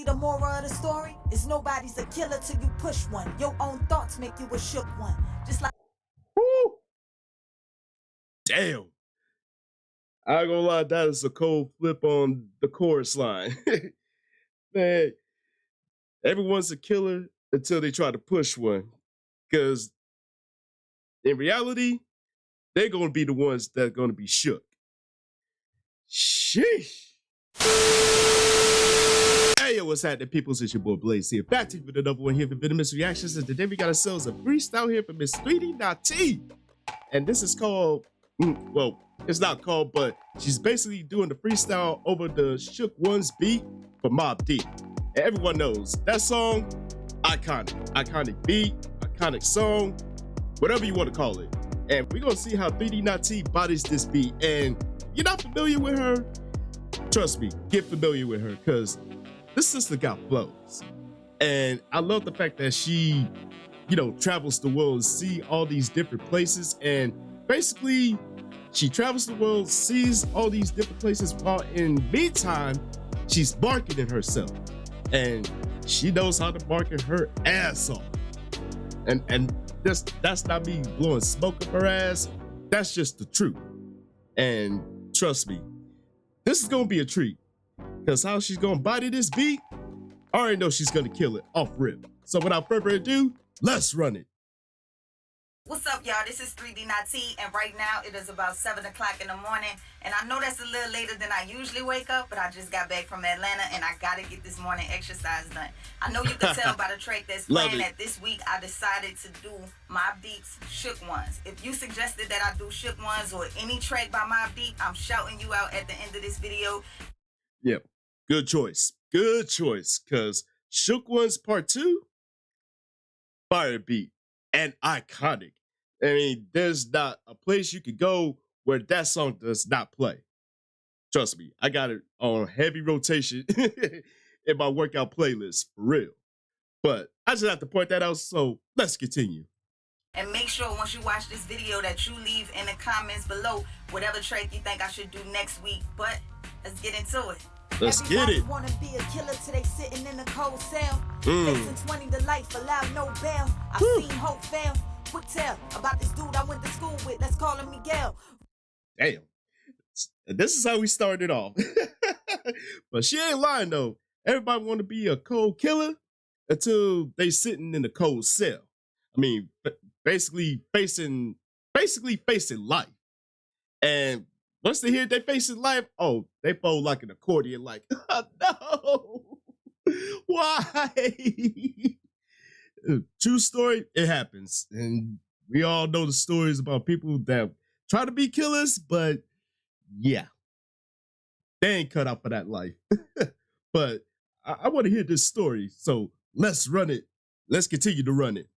the moral of the story is nobody's a killer till you push one. Your own thoughts make you a shook one. Just like Woo! Damn. I ain't gonna lie, that is a cold flip on the chorus line. Man, everyone's a killer until they try to push one. Because in reality, they're gonna be the ones that are gonna be shook. Sheesh. Hey, yo, what's happening, peoples? It's your boy Blaze here. Back to you with another one here for Venomous Reactions. And today we got ourselves a freestyle here from Miss Natee. And this is called, well, it's not called, but she's basically doing the freestyle over the Shook One's beat for Mobb Deep. And everyone knows that song, iconic. Iconic beat, iconic song, whatever you want to call it. And we're going to see how Natee bodies this beat. And you're not familiar with her? Trust me, get familiar with her, because this sister got flows. And I love the fact that she, travels the world and see all these different places. And basically, she travels the world, sees all these different places, while in the meantime, she's marketing herself. And she knows how to market her ass off. And that's not me blowing smoke up her ass. That's just the truth. And trust me, this is gonna be a treat. Because how she's gonna body this beat, I already know she's gonna kill it off rip. So without further ado, let's run it. What's up, y'all? This is 3D Natee, and right now it is about 7 o'clock in the morning. And I know that's a little later than I usually wake up, but I just got back from Atlanta and I gotta get this morning exercise done. I know you can tell by the track that's playing that this week I decided to do Mobb Deep's Shook Ones. If you suggested that I do Shook Ones or any track by Mobb Deep, I'm shouting you out at the end of this video. Yep, good choice. Good choice, because Shook Ones Part 2, fire beat and iconic. I mean, there's not a place you could go where that song does not play. Trust me, I got it on heavy rotation in my workout playlist, for real. But I just have to point that out, so let's continue. And make sure once you watch this video that you leave in the comments below whatever track you think I should do next week. But let's get into it. Let's get it. Wanna be a killer till they sitting in a cold cell. Facing 20 to life, allowed no bail. I've seen hope fail. Quick tell about this dude I went to school with. Let's call him Miguel. Damn. This is how we started off. But she ain't lying though. Everybody want to be a cold killer until they sitting in a cold cell. I mean, basically facing life. And once they hear they facing life, oh, they fold like an accordion, like, oh, no, why? True story, it happens. And we all know the stories about people that try to be killers, but yeah, they ain't cut out for that life. But I want to hear this story, so let's run it. Let's continue to run it.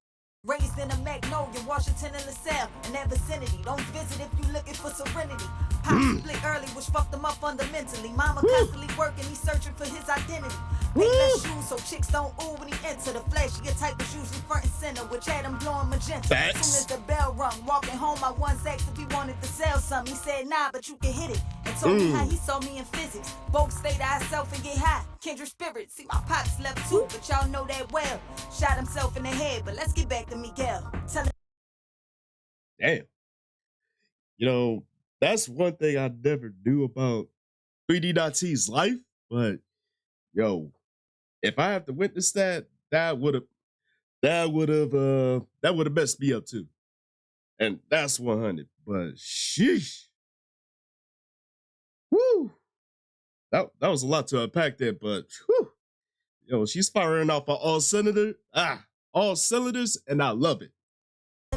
Raised in a Magnolia, Washington and LaSalle, in that vicinity. Don't visit if you looking for serenity. Pop split early, which fucked him up fundamentally. Mama constantly working, he's searching for his identity. Payless shoes so chicks don't ooh when he enter. The flashier type is usually front and center, which had him blowing magenta. As soon as the bell rung, walking home, I once asked if he wanted to sell something. He said, nah, but you can hit it. And told me how he saw me in physics. Both stay to ourselves and get high. Kindred spirits. See, my pops left too, but y'all know that well. Shot himself in the head, but let's get back to Miguel. Tell him. Damn. That's one thing I never knew about 3D Natee's life, but yo, if I have to witness that would have messed me up too. And that's 100. But sheesh. Woo. That was a lot to unpack there, but whew. Yo, she's firing off all cylinders, and I love it.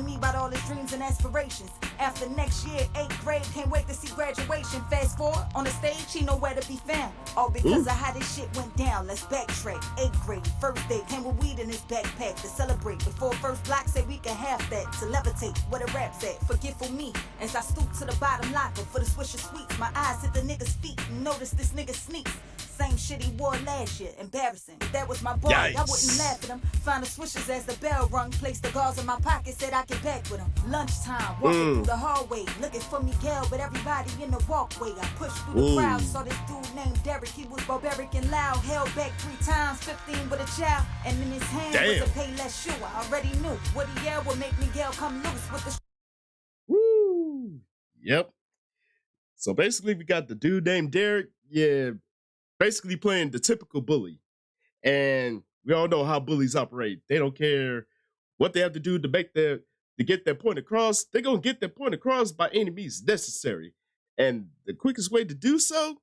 Me about all his dreams and aspirations. After next year, 8th grade, can't wait to see graduation. Fast forward, on the stage, he know where to be found. All because of how this shit went down. Let's backtrack. 8th grade, first day, came with weed in his backpack to celebrate. Before first block, say we can have that. To levitate, where the rap's at. Forgetful me, as I stoop to the bottom locker for the swish of sweets. My eyes hit the nigga's feet and notice this nigga sneaks. Same shit he wore last year, embarrassing. If that was my boy, I wouldn't Yikes. laugh at him. Find the swishers as the bell rung, place the gauze in my pocket, said I get back with him. Lunchtime, walking through the hallway, looking for Miguel, but everybody in the walkway. I pushed through the crowd, saw this dude named Derek. He was barbaric and loud, held back 3 times, 15 with a child, and in his hand was a Payless shoe. I already knew what he yelled would make Miguel come loose with the. Woo. Yep. So basically, we got the dude named Derek. Yeah, basically playing the typical bully. And we all know how bullies operate. They don't care what they have to do to get their point across. They're gonna get their point across by any means necessary. And the quickest way to do so,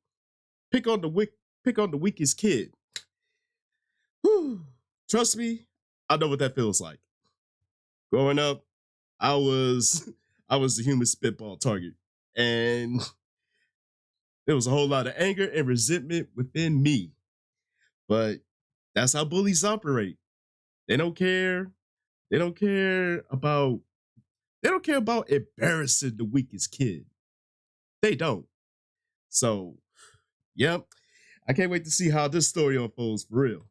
pick on the weakest kid. Whew. Trust me, I know what that feels like. Growing up, I was the human spitball target. And there was a whole lot of anger and resentment within me. But that's how bullies operate. They don't care. They don't care about embarrassing the weakest kid. They don't. So, yep. I can't wait to see how this story unfolds for real.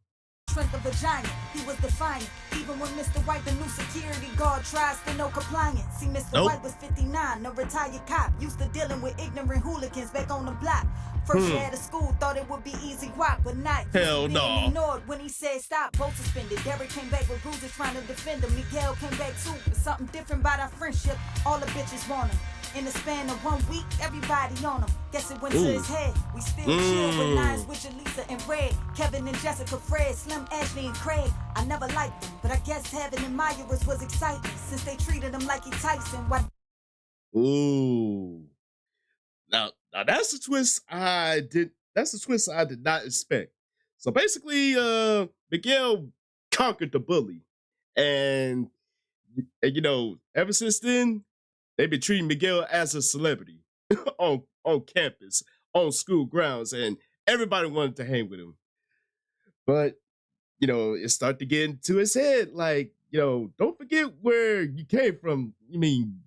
Strength of vagina, he was defiant. Even when Mr. White, the new security guard, tries to no compliance. See, Mr. White was 59, a retired cop, used to dealing with ignorant hooligans back on the block. First year out of school, thought it would be easy rock, but not. Hell no. Ignored when he said stop, both suspended. Derek came back with bruises trying to defend him. Miguel came back too, but something different about our friendship. All the bitches want him. In the span of 1 week, everybody on him. Guess it went to his head. We still chill with Nines, with Jaleesa and Red, Kevin and Jessica, Fred, Slim, Ashley and Craig. I never liked them, but I guess having admirers was exciting since they treated him like he Tyson. Why? Ooh. Now that's a twist I did not expect. So basically, Miguel conquered the bully. And you know, ever since then, they've been treating Miguel as a celebrity on campus, on school grounds, and everybody wanted to hang with him. But, you know, it started to get into his head, like, you know, don't forget where you came from. I mean,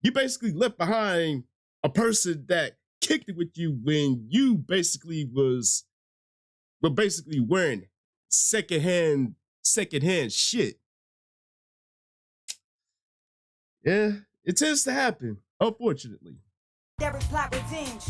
you basically left behind a person that kicked it with you when you basically were basically wearing secondhand shit. Yeah, it tends to happen, unfortunately. Derek plot revenge.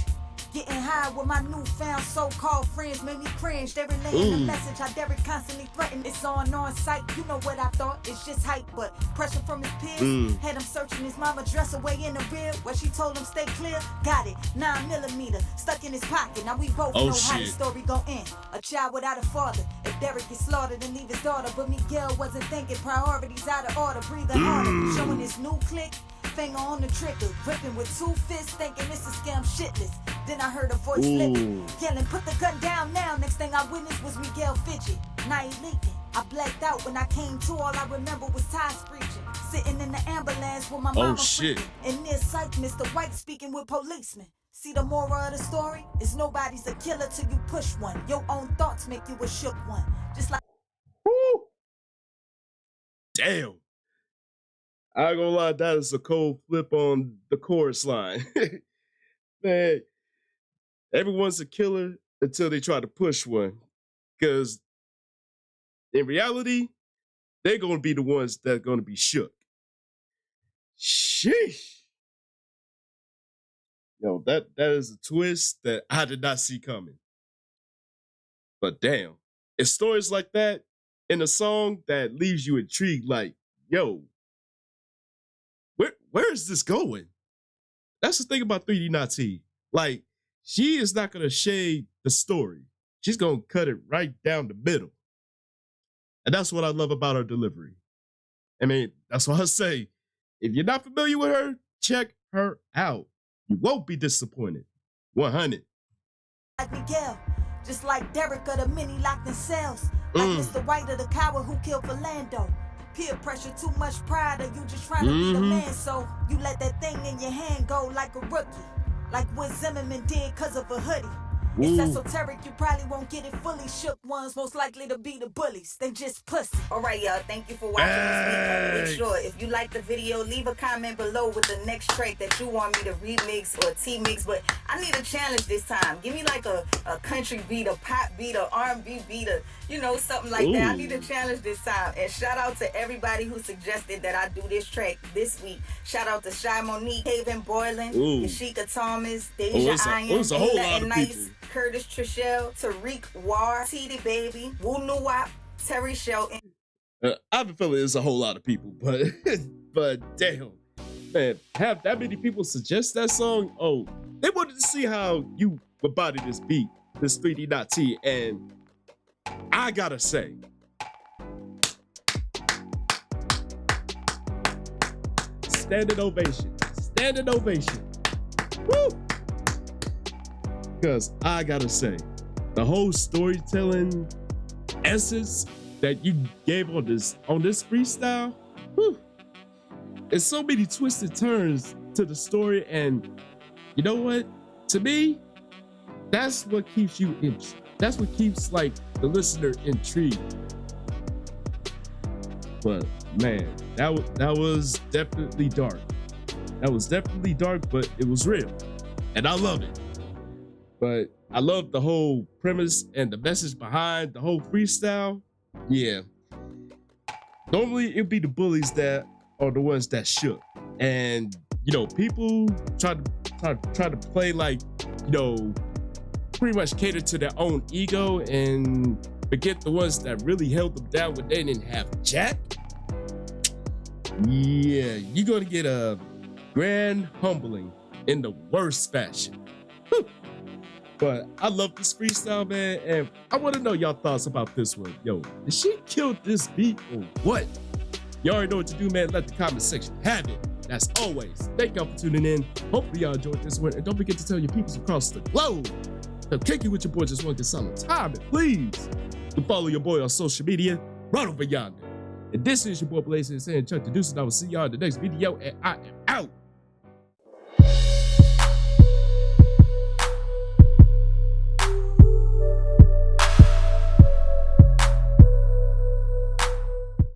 Getting high with my newfound so-called friends made me cringe. They relaying the message how Derek constantly threatened. It's on sight. You know what I thought? It's just hype, but pressure from his peers had him searching his mama dress away in the rear where she told him stay clear. Got it, 9mm stuck in his pocket. Now we both know how the story gon' end. A child without a father. If Derek gets slaughtered and leave his daughter, but Miguel wasn't thinking. Priorities out of order. Breathing harder, showing his new click. Finger on the trigger, gripping with 2 fists, thinking this is scam shitless. Then I heard a voice living, yelling, put the gun down now. Next thing I witnessed was Miguel fidget. Now he leaking. I blacked out when I came to. All I remember was Ty screeching, sitting in the ambulance with my mama freaking. And near sight, Mr. White speaking with policemen. See, the moral of the story is nobody's a killer till you push one. Your own thoughts make you a shook one. Just like. Woo! Damn. I ain't gonna lie, that is a cold flip on the chorus line. Man, everyone's a killer until they try to push one. Because in reality, they're gonna be the ones that are gonna be shook. Sheesh. Yo, that is a twist that I did not see coming. But damn, it's stories like that in a song that leaves you intrigued, like, yo, where is this going? That's the thing about 3D Natee. Like, she is not gonna shade the story. She's gonna cut it right down the middle. And that's what I love about her delivery. I mean, that's why I say, if you're not familiar with her, check her out. You won't be disappointed. 100. Like Miguel, just like Derek of the many locked in cells. Like Mr. White of the coward who killed Philando. Peer pressure, too much pride, or you just trying to be the man, so you let that thing in your hand go like a rookie. Like what Zimmerman did cause of a hoodie. It's Ooh. esoteric, you probably won't get it fully. Shook ones most likely to be the bullies. They just pussy. Alright, y'all. Thank you for watching this week. Make sure if you like the video, leave a comment below with the next track that you want me to remix or T-mix. But I need a challenge this time. Give me like a country beat, a pop beat, a R&B beat, you know, something like that. I need a challenge this time. And shout out to everybody who suggested that I do this track this week. Shout out to Shy Monique, Haven Boylan, Yashika Thomas, Deja Iron, a whole lot of Nice, people. Curtis Trishelle, Tariq War, TD Baby, Woo Nuwap, Terry Shelton. I have a feeling it's a whole lot of people, but but damn, man, have that many people suggest that song? Oh, they wanted to see how you would body this beat, this 3D Natee, and I gotta say, standing ovation, standing ovation, woo! Because I gotta say, the whole storytelling essence that you gave on this freestyle, whew, there's so many twisted turns to the story, and you know what? To me, that's what keeps you that's what keeps like the listener intrigued. But man, that was definitely dark. That was definitely dark, but it was real, and I love it. But I love the whole premise and the message behind the whole freestyle. Yeah. Normally it'd be the bullies that are the ones that shook. And you know, people try to play like, you know, pretty much cater to their own ego and forget the ones that really held them down when they didn't have jack. Yeah, you're gonna get a grand humbling in the worst fashion. Whew. But I love this freestyle, man, and I want to know y'all thoughts about this one. Yo, did she kill this beat or what? You already know what to do, man. Let the comment section have it. As always, thank y'all for tuning in. Hopefully y'all enjoyed this one, and don't forget to tell your peoples across the globe to kick you with your boy just one good time, and please to follow your boy on social media right over yonder. And this is your boy Blaze saying Chuck the Deuce, and I will see y'all in the next video, and I am out.